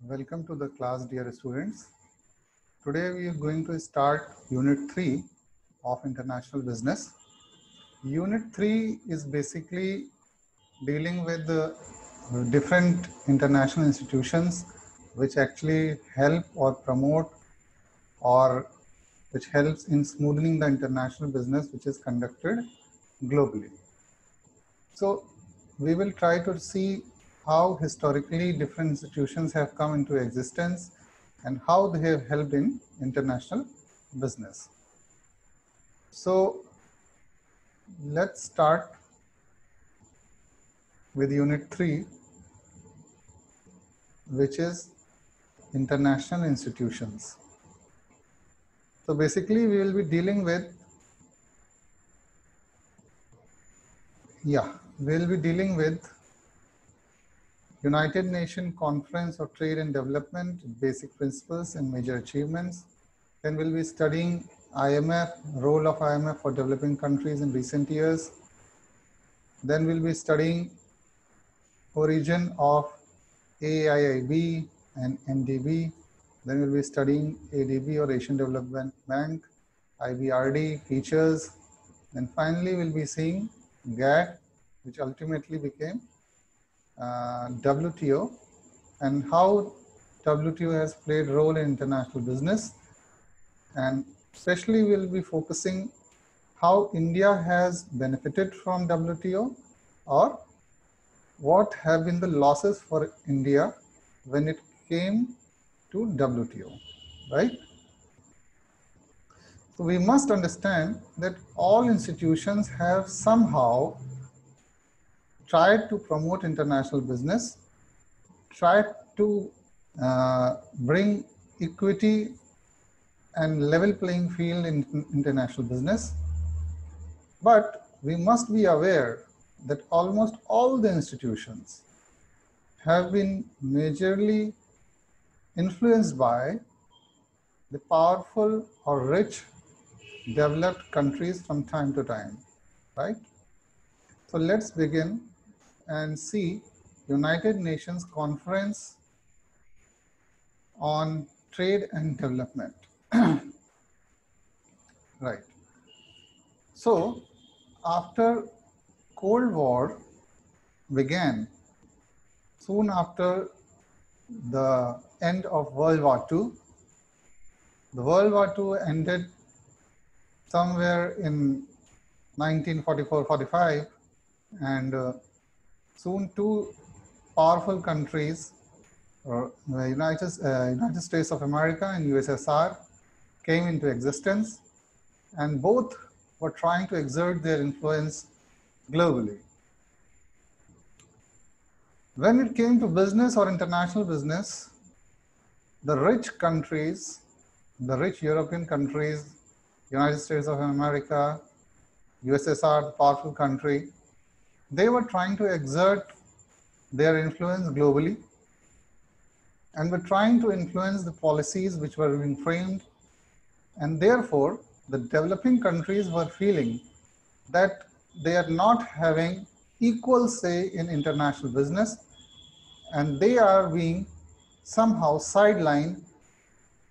Welcome to the class, dear students. Today we are going to start Unit 3 of International Business. Unit 3 is basically dealing with the different international institutions which actually help or promote or which helps in smoothing the international business which is conducted globally. So we will try to see how historically different institutions have come into existence and how they have helped in international business. So let's start with Unit 3, which is international institutions. So basically we will be dealing with, United Nations Conference of Trade and Development, basic principles and major achievements. Then we'll be studying IMF, role of IMF for developing countries in recent years. Then we'll be studying origin of AIIB and MDB. Then we'll be studying ADB or Asian Development Bank, IBRD, features. And finally, we'll be seeing GATT, which ultimately became WTO, and how WTO has played a role in international business. And especially we'll be focusing how India has benefited from WTO or what have been the losses for India when it came to WTO, right? So we must understand that all institutions have somehow tried to promote international business, tried to bring equity and level playing field in international business. But we must be aware that almost all the institutions have been majorly influenced by the powerful or rich developed countries from time to time, right? So let's begin and see United Nations Conference on Trade and Development. Right. So after Cold War began, soon after the end of World War II, the World War II ended somewhere in 1944-45, and soon two powerful countries, the United States of America and USSR, came into existence, and both were trying to exert their influence globally. When it came to business or international business, the rich countries, the rich European countries, United States of America, USSR, the powerful country, they were trying to exert their influence globally and were trying to influence the policies which were being framed. And therefore, the developing countries were feeling that they are not having equal say in international business, and they are being somehow sidelined,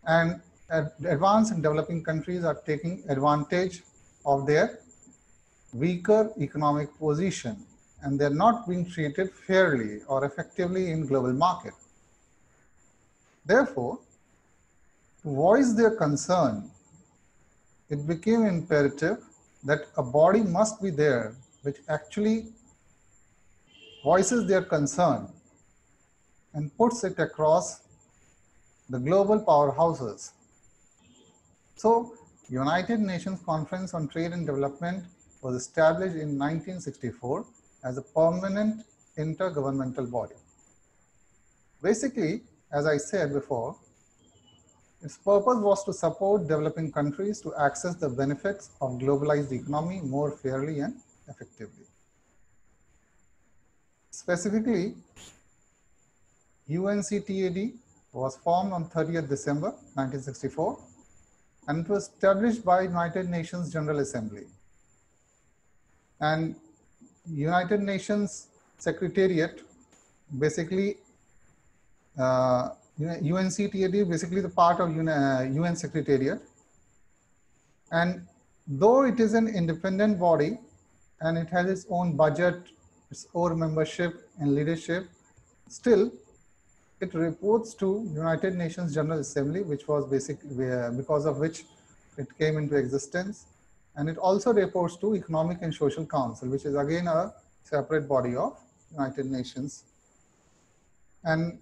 and advanced and developing countries are taking advantage of their weaker economic position, and they're not being treated fairly or effectively in global market. Therefore, to voice their concern, it became imperative that a body must be there which actually voices their concern and puts it across the global powerhouses. So, United Nations Conference on Trade and Development was established in 1964 as a permanent intergovernmental body. Basically, as I said before, its purpose was to support developing countries to access the benefits of globalized economy more fairly and effectively. Specifically, UNCTAD was formed on 30th December 1964, and it was established by United Nations General Assembly. And United Nations Secretariat basically UNCTAD basically the part of UN Secretariat. And though it is an independent body and it has its own budget, its own membership and leadership, still it reports to United Nations General Assembly, which was because of which it came into existence. And it also reports to Economic and Social Council, which is again a separate body of United Nations. And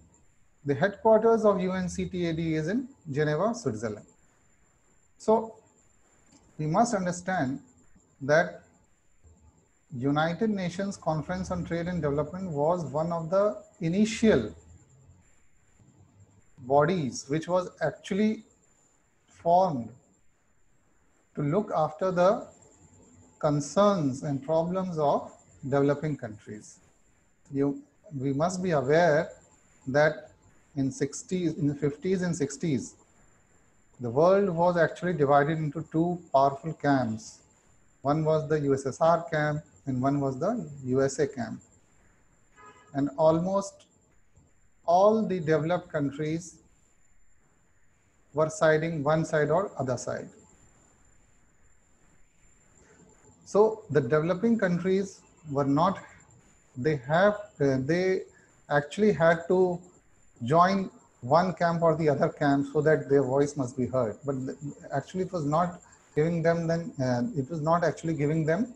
the headquarters of UNCTAD is in Geneva, Switzerland. So we must understand that United Nations Conference on Trade and Development was one of the initial bodies which was actually formed to look after the concerns and problems of developing countries. We must be aware that in the 50s and 60s, the world was actually divided into two powerful camps. One was the USSR camp and one was the USA camp. And almost all the developed countries were siding one side or other side. So the developing countries were not, they actually had to join one camp or the other camp so that their voice must be heard. But actually it was not giving them actually giving them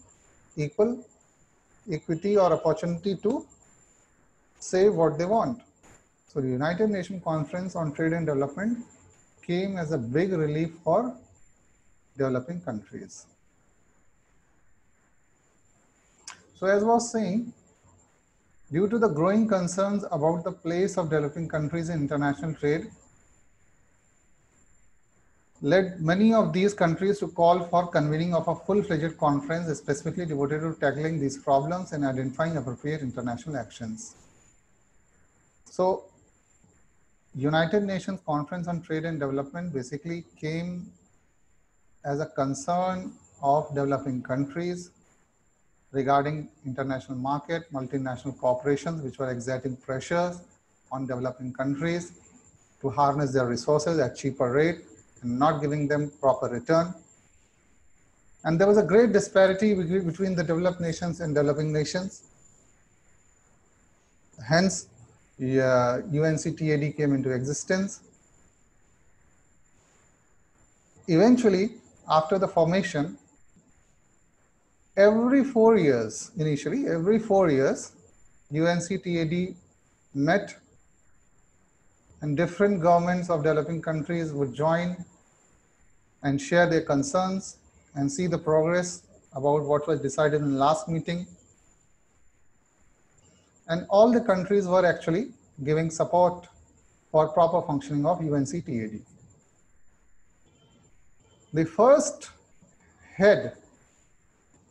equity or opportunity to say what they want. So the United Nations Conference on Trade and Development came as a big relief for developing countries. So as I was saying, due to the growing concerns about the place of developing countries in international trade, led many of these countries to call for convening of a full-fledged conference specifically devoted to tackling these problems and identifying appropriate international actions. So United Nations Conference on Trade and Development basically came as a concern of developing countries regarding international market, multinational corporations, which were exerting pressures on developing countries to harness their resources at cheaper rate and not giving them proper return. And there was a great disparity between the developed nations and developing nations. Hence, UNCTAD came into existence. Eventually, after the formation, every 4 years, UNCTAD met and different governments of developing countries would join and share their concerns and see the progress about what was decided in the last meeting. And all the countries were actually giving support for proper functioning of UNCTAD. The first head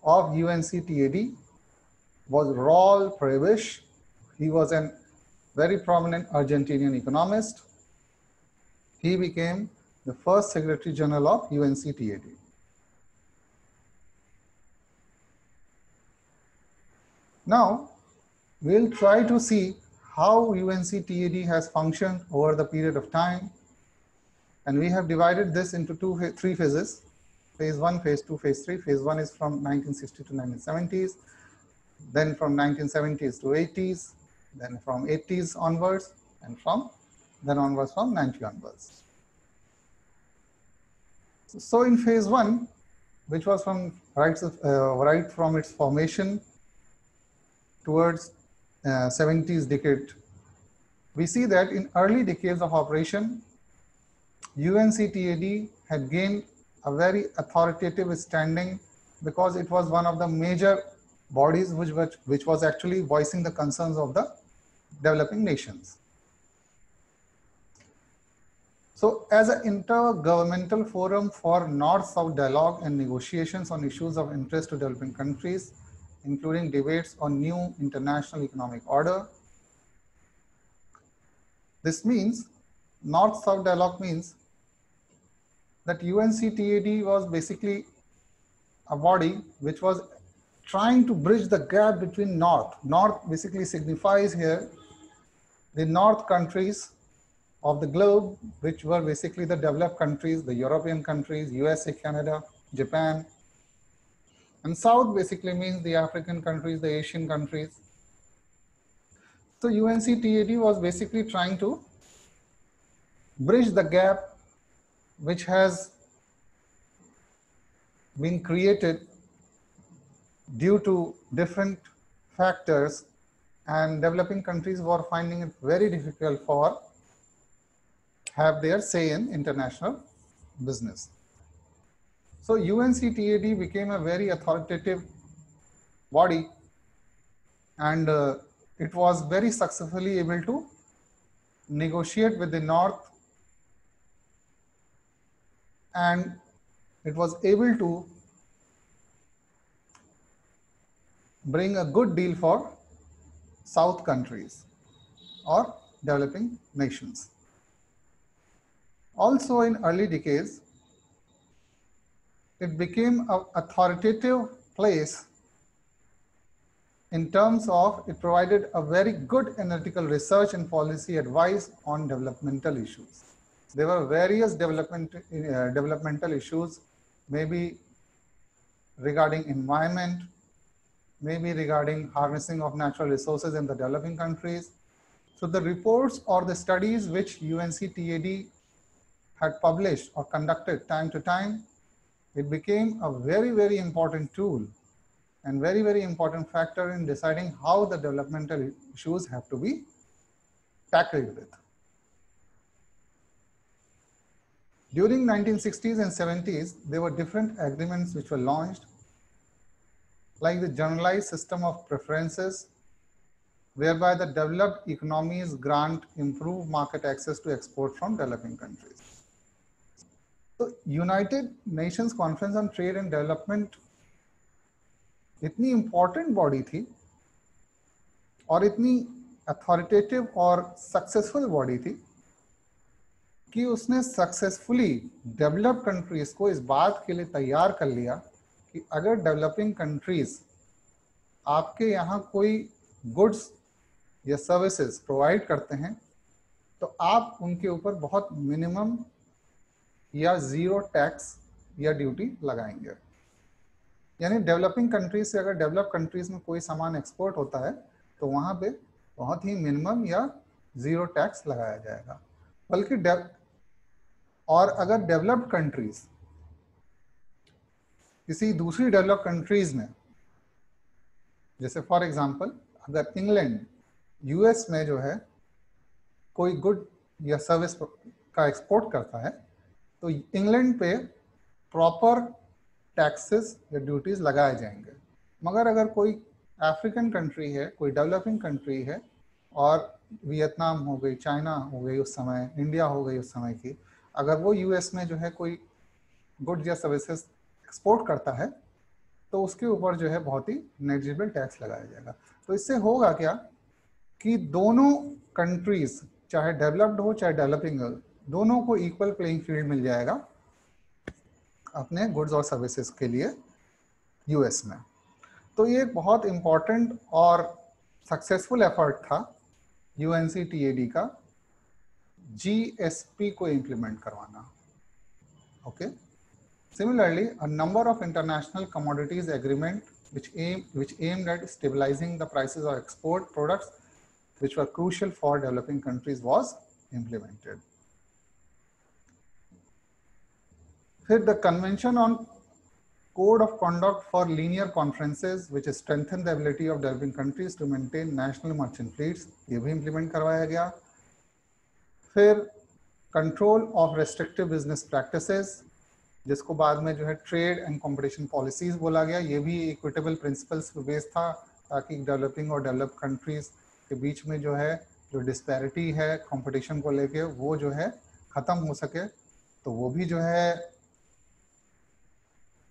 of UNCTAD was Raul Prebisch. He was a very prominent Argentinian economist. He became the first Secretary General of UNCTAD. Now, we'll try to see how UNCTAD has functioned over the period of time. And we have divided this into three phases. Phase 1, Phase 2, Phase 3. Phase 1 is from 1960 to 1970s, then from 1970s to 80s, then from 80s onwards, and then onwards from 90 onwards. So in Phase 1, which was from right from its formation towards 70s decade, we see that in early decades of operation, UNCTAD had gained a very authoritative standing because it was one of the major bodies which was actually voicing the concerns of the developing nations. So as an intergovernmental forum for North-South dialogue and negotiations on issues of interest to developing countries, including debates on new international economic order. This means, North-South dialogue means that UNCTAD was basically a body which was trying to bridge the gap between North. North basically signifies here the North countries of the globe, which were basically the developed countries, the European countries, USA, Canada, Japan. And South basically means the African countries, the Asian countries. So UNCTAD was basically trying to bridge the gap which has been created due to different factors, and developing countries were finding it very difficult for have their say in international business. So UNCTAD became a very authoritative body, and it was very successfully able to negotiate with the North, and it was able to bring a good deal for South countries or developing nations. Also in early decades, it became an authoritative place in terms of it provided a very good analytical research and policy advice on developmental issues. There were various developmental issues, maybe regarding environment, maybe regarding harnessing of natural resources in the developing countries. So the reports or the studies which UNCTAD had published or conducted time to time, it became a very, very important tool and very, very important factor in deciding how the developmental issues have to be tackled with. During 1960s and 70s, there were different agreements which were launched, like the generalized system of preferences, whereby the developed economies grant improved market access to export from developing countries. So United Nations Conference on Trade and Development इतनी important body थी और इतनी authoritative और successful body थी कि उसने successfully developed countries को इस बात के लिए तैयार कर लिया कि अगर डेवलपिंग कंट्रीज आपके यहाँ कोई गुड्स या सर्विसेज प्रोवाइड करते हैं तो आप उनके ऊपर बहुत मिनिमम या जीरो टैक्स या ड्यूटी लगाएंगे। यानी डेवलपिंग कंट्रीज से अगर डेवलप कंट्रीज में कोई सामान एक्सपोर्ट होता है तो वहाँ पे बहुत ही मिनिमम या जीरो टैक्स लगाया जाएगा। बल्कि और अगर डेवलप्ड कंट्रीज किसी दूसरी डेवलप कंट्रीज में, जैसे फॉर एग्जांपल अगर इंग्लैंड यूएस में जो है कोई गुड या सर्विस का एक्सपोर्ट करता है तो इंग्लैंड पे प्रॉपर टैक्सेस या ड्यूटीज लगाए जाएंगे। मगर अगर कोई अफ्रीकन कंट्री है, कोई डेवलपिंग कंट्री है और वियतनाम हो गई, चाइना हो गई उस समय, इंडिया हो गई उस समय की, अगर वो यूएस में जो है कोई गुड्स या सर्विसेज एक्सपोर्ट करता है तो उसके ऊपर जो है बहुत ही नेग्लिजिबल टैक्स लगाया जाएगा। तो इससे होगा क्या कि दोनों कंट्रीज चाहे डेवलप्ड हो चाहे डेवलपिंग हो, दोनों को इक्वल प्लेइंग फील्ड मिल जाएगा अपने गुड्स और सर्विसेज के लिए यूएस में। तो ये एक बहुत इम्पॉर्टेंट और सक्सेसफुल एफर्ट था यूएनसीटीएडी का जीएसपी को इम्प्लीमेंट करवाना। Okay, similarly a number of international commodities agreement which aimed at stabilizing the prices of export products which were crucial for developing countries was implemented. फिर the Convention on Code of Conduct for Linear Conferences which strengthened the ability of developing countries to maintain national merchant fleets, ये भी implement करवाया गया। फिर Control of Restrictive Business Practices, जिसको बाद में जो है ट्रेड एंड कंपटीशन पॉलिसीज बोला गया, ये भी इक्विटेबल प्रिंसिपल्स पे बेस्ड था ताकि डेवलपिंग और डेवलप कंट्रीज के बीच में जो है जो डिस्पैरिटी है कंपटीशन को लेके वो जो है ख़त्म हो सके। तो वो भी जो है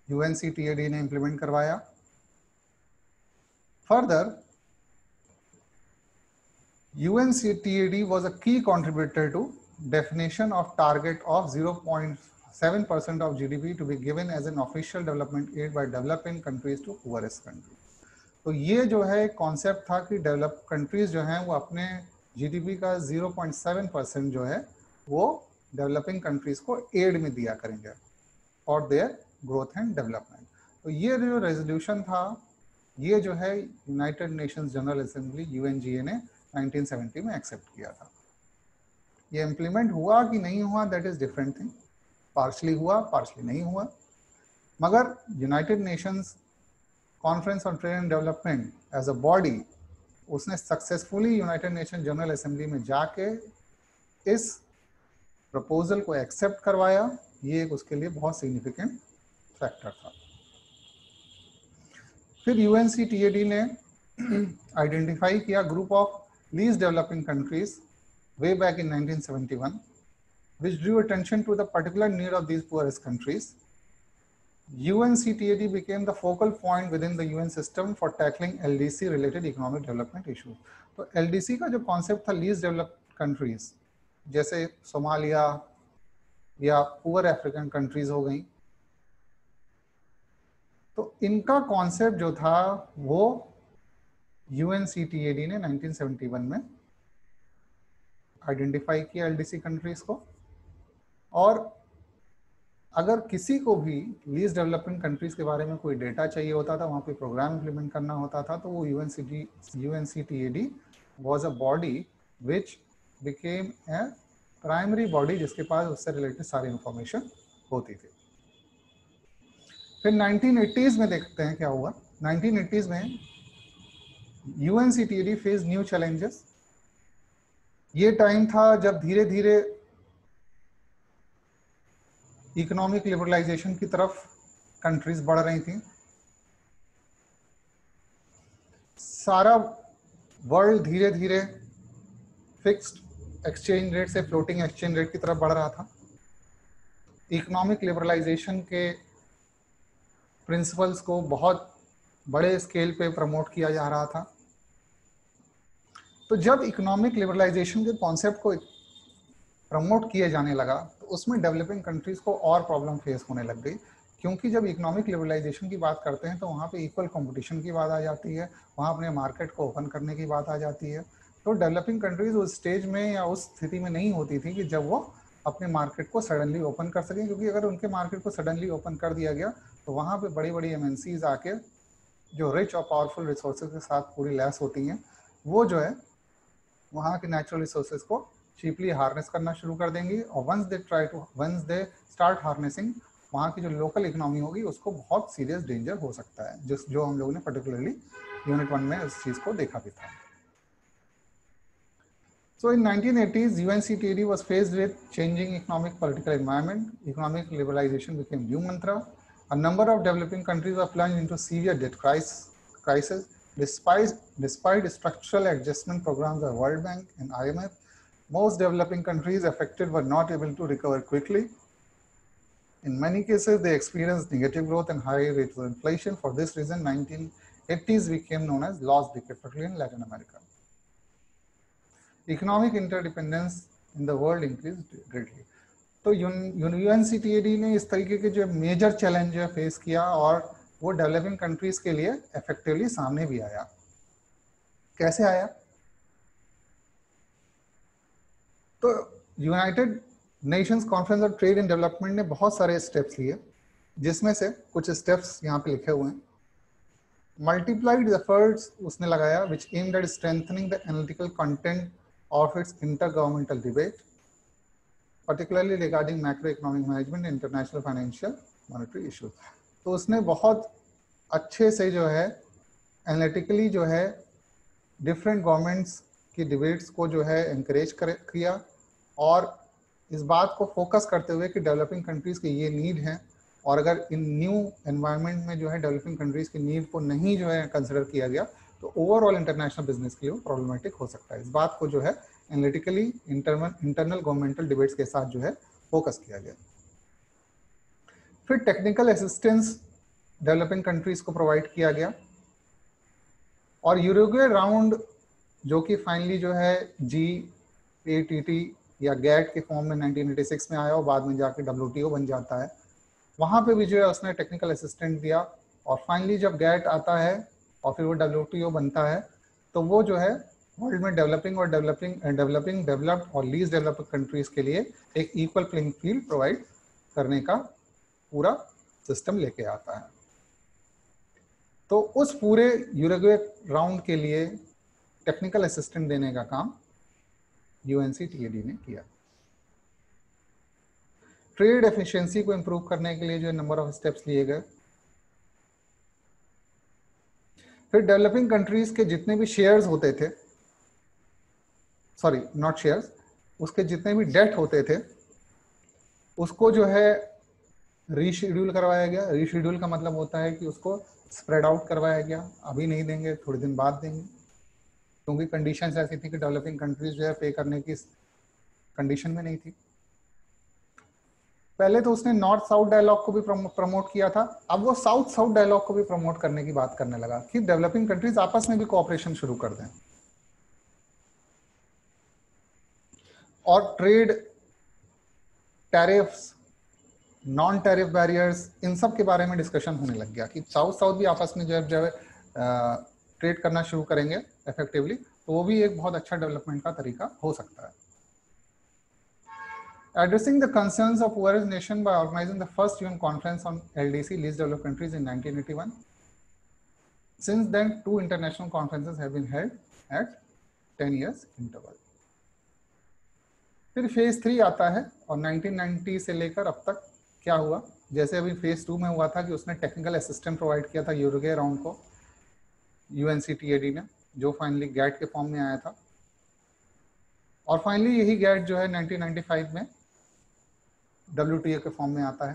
यूएनसीटीएडी ने इम्प्लीमेंट करवाया। Further UNCTAD was a key contributor to definition of target of 0.7% of GDP to be given as an official development aid by developing countries to poorest countries. तो ये जो है कॉन्सेप्ट था कि डेवलप कंट्रीज जो हैं वो अपने जीडीपी का 0.7% जो है वो डेवलपिंग कंट्रीज को एड में दिया करेंगे for their growth and development. तो ये जो रेजोल्यूशन था, ये जो है United Nations general assembly UNGA ने 1970 में एक्सेप्ट किया था। ये इम्प्लीमेंट हुआ कि नहीं हुआ, that is different thing. Partially हुआ, पार्शली नहीं हुआ, मगर United Nations Conference on Trade and Development as a body, उसने successfully United Nation General Assembly में जाके इस प्रपोजल को एक्सेप्ट करवाया। ये एक उसके लिए बहुत सिग्निफिकेंट फैक्टर था। फिर यूएनसीटीएडी ने आइडेंटिफाई किया group of least developing countries way back in 1971, which drew attention to the particular need of these poorest countries. UNCTAD became the focal point within the UN system for tackling LDC related economic development issues. तो LDC का जो concept था, least developed countries, जैसे Somalia या poor African countries हो गई, तो इनका कॉन्सेप्ट जो था वो UNCTAD ने 1971 में आइडेंटिफाई किया एलडीसी कंट्रीज को। और अगर किसी को भी लीस्ट डेवलपिंग कंट्रीज के बारे में कोई डेटा चाहिए होता था, वहाँ पे प्रोग्राम इम्प्लीमेंट करना होता था, तो वो UNCTAD was a body which became a primary body जिसके पास उससे रिलेटेड सारी इंफॉर्मेशन होती थी। फिर 1980s में देखते हैं क्या हुआ। 1980s में UNCTAD फेस न्यू चैलेंजेस। ये टाइम था जब धीरे धीरे इकोनॉमिक लिबरलाइजेशन की तरफ कंट्रीज बढ़ रही थी। सारा वर्ल्ड धीरे धीरे फिक्स्ड एक्सचेंज रेट से फ्लोटिंग एक्सचेंज रेट की तरफ बढ़ रहा था। इकोनॉमिक लिबरलाइजेशन के प्रिंसिपल्स को बहुत बड़े स्केल पे प्रमोट किया जा रहा था। तो जब इकोनॉमिक लिबरलाइजेशन के कॉन्सेप्ट को प्रमोट किया जाने लगा, तो उसमें डेवलपिंग कंट्रीज को और प्रॉब्लम फेस होने लग गई, क्योंकि जब इकोनॉमिक लिबरलाइजेशन की बात करते हैं तो वहाँ पे इक्वल कंपटीशन की बात आ जाती है, वहाँ अपने मार्केट को ओपन करने की बात आ जाती है। तो डेवलपिंग कंट्रीज उस स्टेज में या उस स्थिति में नहीं होती थी कि जब वो अपने मार्केट को सडनली ओपन कर सकें, क्योंकि अगर उनके मार्केट को सडनली ओपन कर दिया गया तो वहाँ पे बड़ी बड़ी MNCs आके जो रिच और पावरफुल रिसोर्सेज के साथ पूरी लैस होती हैं, वो जो है वहाँ के नेचुरल रिसोर्सेज को चीपली हार्नेस करना शुरू कर देंगी। और वंस दे स्टार्ट हार्नेसिंग, वहाँ की जो लोकल इकोनॉमी होगी उसको बहुत सीरियस डेंजर हो सकता है, जो हम लोगों ने पर्टिकुलरली यूनिट 1 में इस चीज़ को देखा भी था। So in 1980s, UNCTAD was faced with changing economic political environment. Economic liberalization became new mantra. A number of developing countries were plunged into severe debt crisis. Despite structural adjustment programs by World Bank and IMF, most developing countries affected were not able to recover quickly. In many cases, they experienced negative growth and high rates of inflation. For this reason, 1980s became known as lost decade, particularly in Latin America. Economic interdependence in the world increase greatly. तो UNCTAD ने इस तरीके के जो major challenge face किया और वो developing countries के लिए इफेक्टिवली सामने भी आया। कैसे आया? तो United Nations Conference on Trade and development ने बहुत सारे स्टेप्स लिए, जिसमें से कुछ स्टेप्स यहाँ पे लिखे हुए हैं। मल्टीप्लाइड एफर्ट्स उसने लगाया which aimed at strengthening the analytical content of its intergovernmental debate, particularly regarding macroeconomic management and international financial monetary issues. तो उसने बहुत अच्छे से जो है एनालिटिकली जो है डिफरेंट गवर्नमेंट्स की डिबेट्स को जो है encourage किया, और इस बात को फोकस करते हुए कि डेवलपिंग कंट्रीज की ये नीड है, और अगर इन न्यू एनवायरनमेंट में जो है डेवलपिंग कंट्रीज की नीड को नहीं जो है कंसिडर किया गया तो ओवरऑल इंटरनेशनल बिजनेस के लिए प्रॉब्लमेटिक हो सकता है। इस बात को जो है एनालिटिकली इंटरनल गवर्नमेंटल डिबेट्स के साथ जो है फोकस किया गया। फिर टेक्निकल असिस्टेंस डेवलपिंग कंट्रीज को प्रोवाइड किया गया, और यूरुग्वे राउंड जो कि फाइनली जो है GATT या GATT के फॉर्म में 1986 में आया और बाद में जाके WTO बन जाता है, वहाँ पे भी जो है उसने टेक्निकल असिस्टेंट दिया। और फाइनली जब GATT आता है और फिर वो WTO बनता है, तो वो जो है वर्ल्ड में डेवलपिंग डेवलप्ड और लीस्ट डेवलप्ड कंट्रीज के लिए एक इक्वल प्लेइंग फील्ड प्रोवाइड करने का पूरा सिस्टम लेके आता है। तो उस पूरे यूरुग्वे राउंड के लिए टेक्निकल असिस्टेंट देने का काम UNCTAD ने किया। ट्रेड एफिशिएंसी को इंप्रूव करने के लिए जो नंबर ऑफ स्टेप्स लिए गए। फिर डेवलपिंग कंट्रीज के जितने भी शेयर्स होते थे, सॉरी नॉट शेयर्स, उसके जितने भी डेट होते थे उसको जो है रीशेड्यूल करवाया गया। रीशेड्यूल का मतलब होता है कि उसको स्प्रेड आउट करवाया गया, अभी नहीं देंगे, थोड़े दिन बाद देंगे, क्योंकि कंडीशंस ऐसी थी कि डेवलपिंग कंट्रीज जो है पे करने की कंडीशन में नहीं थी। पहले तो उसने नॉर्थ साउथ डायलॉग को भी प्रमोट किया था, अब वो साउथ साउथ डायलॉग को भी प्रमोट करने की बात करने लगा कि डेवलपिंग कंट्रीज आपस में भी कोऑपरेशन शुरू कर दें। और trade, tariffs, non tariff barriers, इन सब के बारे में डिस्कशन होने लग गया कि साउथ साउथ भी आपस में जब ट्रेड करना शुरू करेंगे इफेक्टिवली तो वो भी एक बहुत अच्छा डेवलपमेंट का तरीका हो सकता है। Addressing the concerns of poorest nation by organizing the first UN conference on LDC, least developed countries, in 1981. Since then, 2 international conferences have been held at 10 years interval. फिर फेज 3 आता है और 1990 से लेकर अब तक क्या हुआ। जैसे अभी फेज 2 में हुआ था कि उसने टेक्निकल असिस्टेंट प्रोवाइड किया था यूरुग्वे राउंड को UNCTAD ने, जो फाइनली गैट के फॉर्म में आया था। और फाइनली यही गैट जो है 1995 में WTO के फॉर्म में आता है।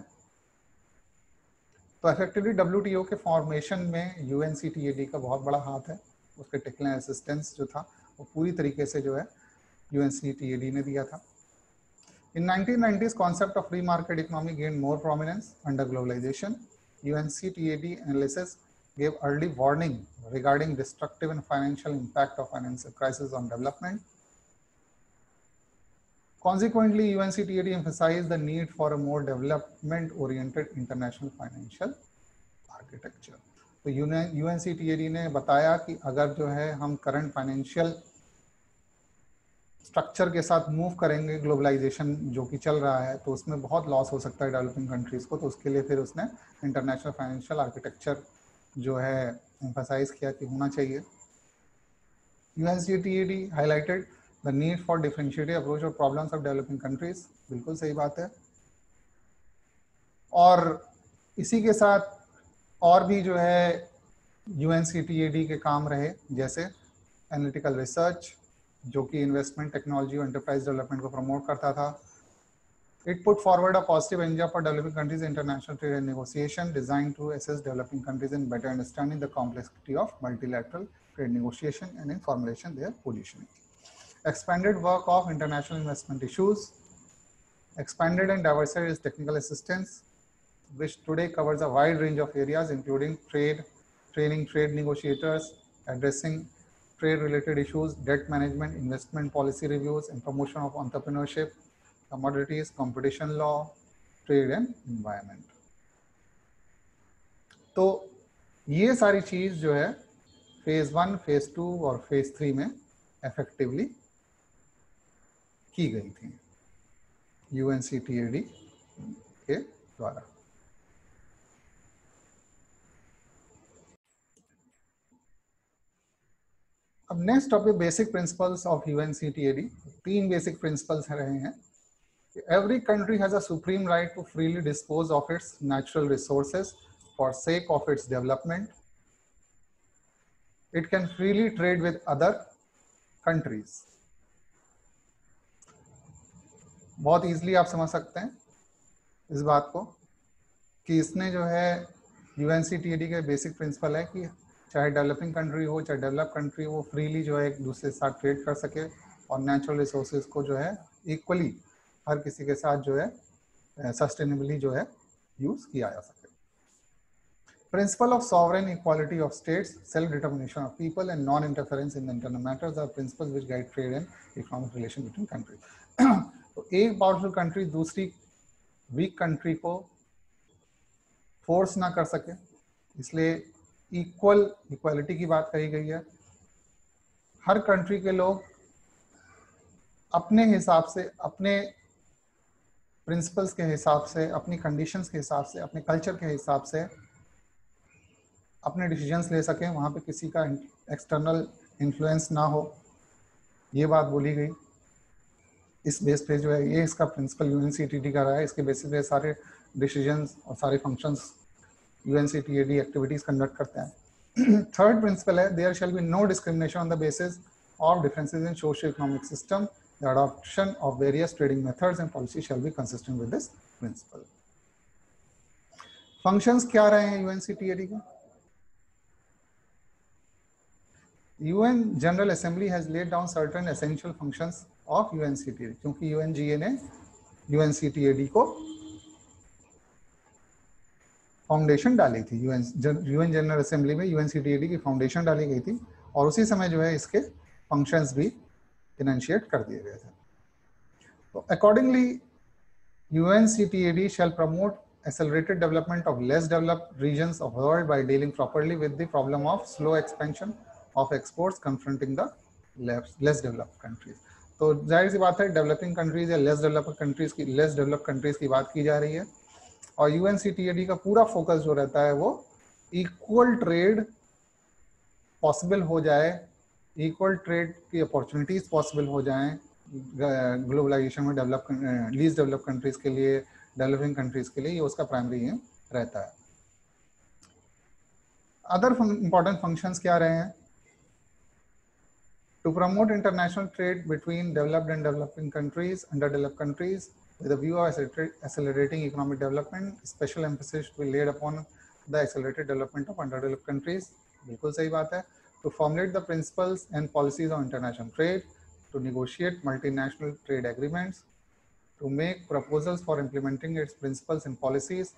तो इफेक्टिवली WTO के फॉर्मेशन में UNCTAD का बहुत बड़ा हाथ है। उसके टेक्निकल असिस्टेंस जो था वो पूरी तरीके से जो है UNCTAD ने दिया था। In 1990s, concept of free market economy gained more prominence under globalization. UNCTAD analysis gave early warning regarding destructive and financial impact of financial crisis on development. Consequently, UNCTAD emphasized the need for a more development-oriented international financial architecture. तो UNCTAD ने बताया कि अगर जो है हम current financial structure के साथ मूव करेंगे, ग्लोबलाइजेशन जो कि चल रहा है, तो उसमें बहुत लॉस हो सकता है डेवलपिंग कंट्रीज को। तो उसके लिए फिर उसने इंटरनेशनल फाइनेंशियल आर्किटेक्चर जो है एम्फसाइज किया कि होना चाहिए। UNCTAD highlighted the need for differentiated approach of problems of developing countries. बिल्कुल सही बात है। और इसी के साथ और भी जो है UNCTAD के काम रहे, जैसे एनालिटिकल रिसर्च जो कि इन्वेस्टमेंट, टेक्नोलॉजी और एंटरप्राइज डेवलपमेंट को प्रमोट करता था। It put forward a positive agenda for developing countries international trade and negotiation designed to assess developing countries in better understanding the complexity of multilateral trade negotiation and in formulation their positioning. Expanded work of international investment issues, expanded and diversified its technical assistance, which today covers a wide range of areas including trade, training trade negotiators, addressing trade-related issues, debt management, investment policy reviews, and promotion of entrepreneurship, commodities, competition law, trade and environment. तो ये सारी चीज जो है phase 1, phase 2 और phase 3 में effectively की गई थी UNCTAD के द्वारा। अब next topic basic principles of UNCTAD। 3 basic principles रहे हैं। Every country has a supreme right to freely dispose of its natural resources for sake of its development. It can freely trade with other countries. बहुत easily आप समझ सकते हैं इस बात को कि इसने जो है UNCTAD के बेसिक प्रिंसिपल है कि चाहे डेवलपिंग कंट्री हो चाहे डेवलप कंट्री हो, फ्रीली जो है एक दूसरे के साथ ट्रेड कर सके और नेचुरल रिसोर्सेज को जो है इक्वली हर किसी के साथ जो है सस्टेनेबली जो है यूज किया जा सके। Principle of sovereign equality of states, self-determination of people, and non-interference in the internal matters are principles which guide trade and economic relation between countries. तो एक पावरफुल कंट्री दूसरी वीक कंट्री को force ना कर सके, इसलिए इक्वलिटी की बात कही गई है। हर कंट्री के लोग अपने हिसाब से, अपने प्रिंसिपल्स के हिसाब से, अपनी कंडीशंस के हिसाब से, अपने कल्चर के हिसाब से अपने डिसीजंस ले सकें, वहाँ पे किसी का एक्सटर्नल इन्फ्लुएंस ना हो, ये बात बोली गई। इस बेस पे जो है ये इसका प्रिंसिपल यूएनसीटीडी का रहा है, इसके बेसिस पे सारे डिसीजंस और सारे फंक्शंस यूएनसीटीडी एक्टिविटीज कंडक्ट करते हैं। थर्ड प्रिंसिपल है there shall be no discrimination on the basis of differences in socio economic system, the adoption of various trading methods and policy shall be consistent with this principle. Functions क्या रहे हैं यूएनसीटीडी के? UN General Assembly has laid down certain essential functions of UNCTAD, क्योंकि UNGA ने UNCTAD को foundation डाली थी, UN general Assembly में UNCTAD की फाउंडेशन डाली गई थी और उसी समय जो है इसके फंक्शंस भी इनिशिएट कर दिए गए थे। तो accordingly UNCTAD shall promote accelerated development of less developed regions of the world by dealing properly with the problem of slow expansion of exports confronting the less developed countries। तो जाहिर सी बात है डेवलपिंग कंट्रीज या less developed countries की बात की जा रही है और यूएनसीटीएडी का पूरा फोकस जो रहता है वो इक्वल ट्रेड पॉसिबल हो जाए, इक्वल ट्रेड की अपॉर्चुनिटीज पॉसिबल हो जाएं ग्लोबलाइजेशन में लीस्ट डेवलप्ड कंट्रीज के लिए, डेवलपिंग कंट्रीज के लिए, ये उसका प्राइमरी एम रहता है। अदर इंपॉर्टेंट फंक्शंस क्या रहे हैं? To promote international trade between developed and developing countries, underdeveloped countries, with a view of accelerating economic development, special emphasis will be laid upon the accelerated development of underdeveloped countries. बिल्कुल सही बात है। To formulate the principles and policies of international trade, to negotiate multinational trade agreements, to make proposals for implementing its principles and policies,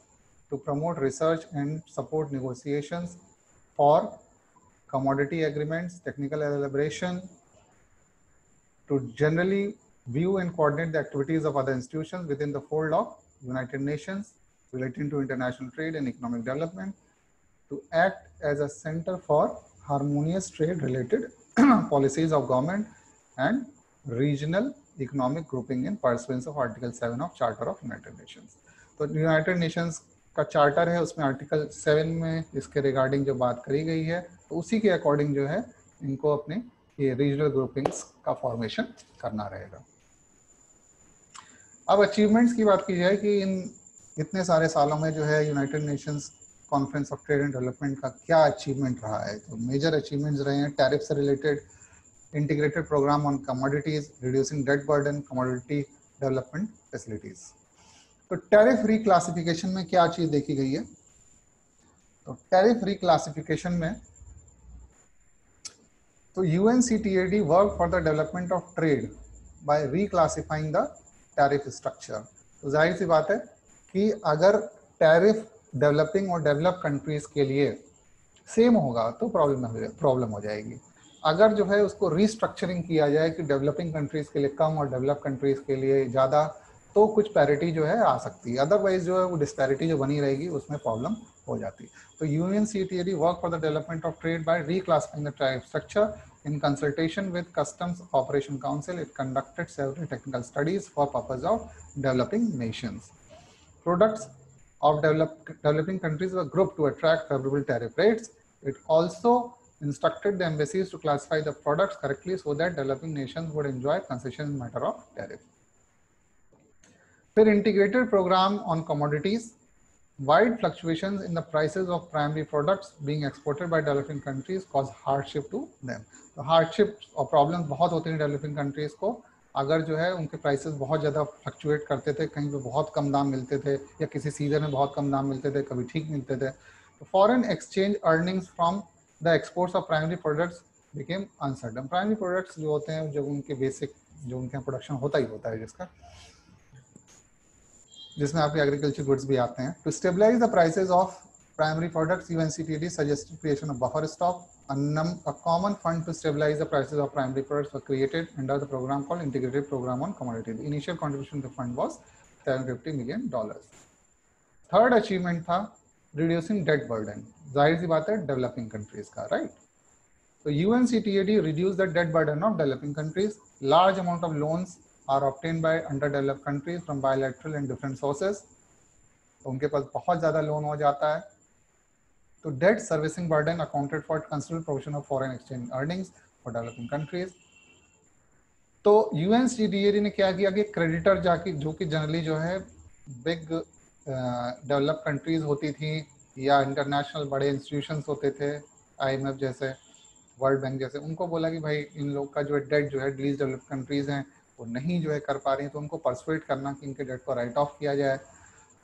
to promote research and support negotiations for commodity agreements, technical elaboration, to generally view and coordinate the activities of other institutions within the fold of United Nations relating to international trade and economic development, to act as a center for harmonious trade related policies of government and regional economic grouping in pursuance of Article 7 of Charter of United Nations। तो United Nations का charter है, उसमें article 7 में इसके regarding जो बात करी गई है, तो उसी के अकॉर्डिंग जो है इनको अपने ये रीजनल ग्रुपिंग्स का फॉर्मेशन करना रहेगा। अब अचीवमेंट्स की बात की जाए कि इन इतने सारे सालों में जो है United Nations conference of trade and development का क्या अचीवमेंट रहा है, तो मेजर अचीवमेंट्स रहे हैं टैरिफ से related integrated program on commodities, reducing debt burden, commodity development facilities. तो टैरिफ रिक्लासिफिकेशन में क्या चीज देखी गई है? तो टैरिफ रिक्लासिफिकेशन में तो UNCTAD work for the development of trade by reclassifying the tariff structure। तो जाहिर सी बात है कि अगर टैरिफ डेवलपिंग और डेवलप कंट्रीज के लिए सेम होगा तो प्रॉब्लम हो जाएगी। अगर जो है उसको रीस्ट्रक्चरिंग किया जाए कि डेवलपिंग कंट्रीज के लिए कम और डेवलप कंट्रीज के लिए ज़्यादा, तो कुछ पैरिटी जो है आ सकती है, अदरवाइज जो है वो डिस्पैरिटी जो बनी रहेगी उसमें प्रॉब्लम हो जाती। तो UNCTAD work for the development of trade by reclassifying the tariff structure in consultation with Customs Operation Council. It conducted several technical studies for purpose of developing nations. Products of developing countries were grouped to attract favorable tariff rates. It also instructed the embassies to classify the products correctly so that developing nations would enjoy concession in matter of tariff. फिर integrated program on commodities. Wide fluctuations in the prices of primary products being exported by developing countries cause hardship to them. तो hardship और problems बहुत होती हैं developing countries को, अगर जो है उनके प्राइसेस बहुत ज़्यादा फ्लक्चुएट करते थे, कहीं पे बहुत कम दाम मिलते थे या किसी सीजन में बहुत कम दाम मिलते थे, कभी ठीक मिलते थे। तो foreign exchange earnings from the exports of primary products became uncertain. Primary products जो होते हैं, जो उनके बेसिक जो उनके प्रोडक्शन होता ही होता है जिसमें आपके एग्रीकल्चर गुड्स भी आते हैं। To stabilize the prices of primary products UNCTAD suggested creation of buffer stock. A common fund to stabilize the prices of primary products was created under the program called Integrated Program on Commodities. The initial contribution to the fund was $750 million. Third achievement था reducing debt burden. जाहिर सी बात है developing countries का, right. So UNCTAD reduce the debt burden of developing countries. Large amount of loans are obtained by underdeveloped countries from bilateral and different sources. तो उनके पास बहुत ज़्यादा loan हो जाता है. तो debt servicing burden accounted for considerable portion of foreign exchange earnings for developing countries. तो UNCTAD ने क्या किया कि क्रेडिटर जाके जो कि जनरली जो है बिग डेवलप कंट्रीज होती थी या इंटरनेशनल बड़े इंस्टीट्यूशंस होते थे, IMF जैसे, वर्ल्ड बैंक जैसे, उनको बोला कि भाई इन लोग का जो है डेट जो है लीस्ट डेवलप कंट्रीज हैं वो नहीं जो है कर पा रही हैं, तो उनको परसुएट करना कि इनके डेट को राइट ऑफ किया जाए,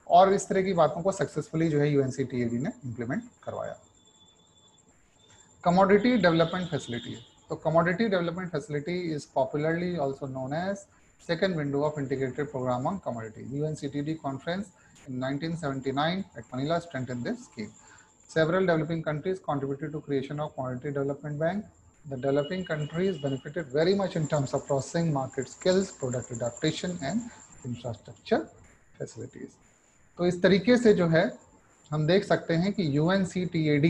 और इस तरह की बातों को सक्सेसफुली जो है UNCTAD ने इम्प्लीमेंट करवाया. Commodity development facility. तो commodity development facility is popularly also known as second window of integrated program on commodity. UNCTAD conference in 1979 at Manila strengthened this scheme. Several developing countries contributed to creation of Commodity Development Bank. The developing countries benefited very much in terms of processing, market skills, product adaptation and infrastructure facilities. तो इस तरीके से जो है हम देख सकते हैं कि UNCTAD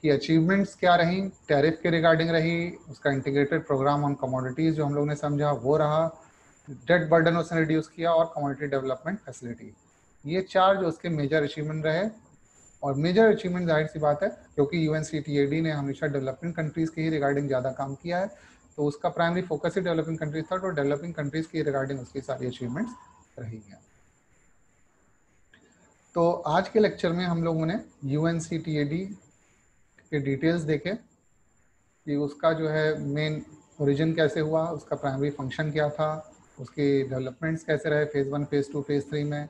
की अचीवमेंट्स क्या रही, टैरिफ के रिगार्डिंग रही, उसका इंटीग्रेटेड प्रोग्राम ऑन कमोडिटीज जो हम लोग ने समझा वो रहा, डेट बर्डन उसने रिड्यूस किया, और कमोडिटी डेवलपमेंट फैसिलिटी. ये चार जो उसके मेजर अचीवमेंट रहे. और मेजर अचीवमेंट जाहिर सी बात है क्योंकि UNCTAD ने हमेशा डेवलपिंग कंट्रीज के ही रिगार्डिंग ज़्यादा काम किया है, तो उसका प्राइमरी फोकस ही डेवलपिंग कंट्रीज था, तो डेवलपिंग कंट्रीज की रिगार्डिंग उसकी सारी अचीवमेंट्स रही हैं. तो आज के लेक्चर में हम लोगों ने UNCTAD के डिटेल्स देखे कि उसका जो है मेन ओरिजिन कैसे हुआ, उसका प्राइमरी फंक्शन क्या था, उसके डेवलपमेंट्स कैसे रहे फेज 1, फेज 2, फेज 3 में,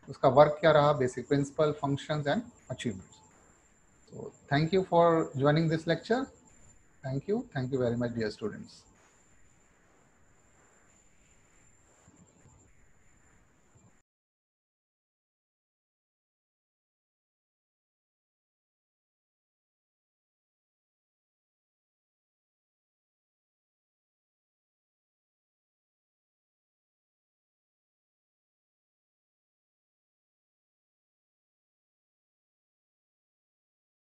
उसका वर्क क्या रहा, basic principle, functions and achievements. So thank you for joining this lecture. Thank you very much, dear students.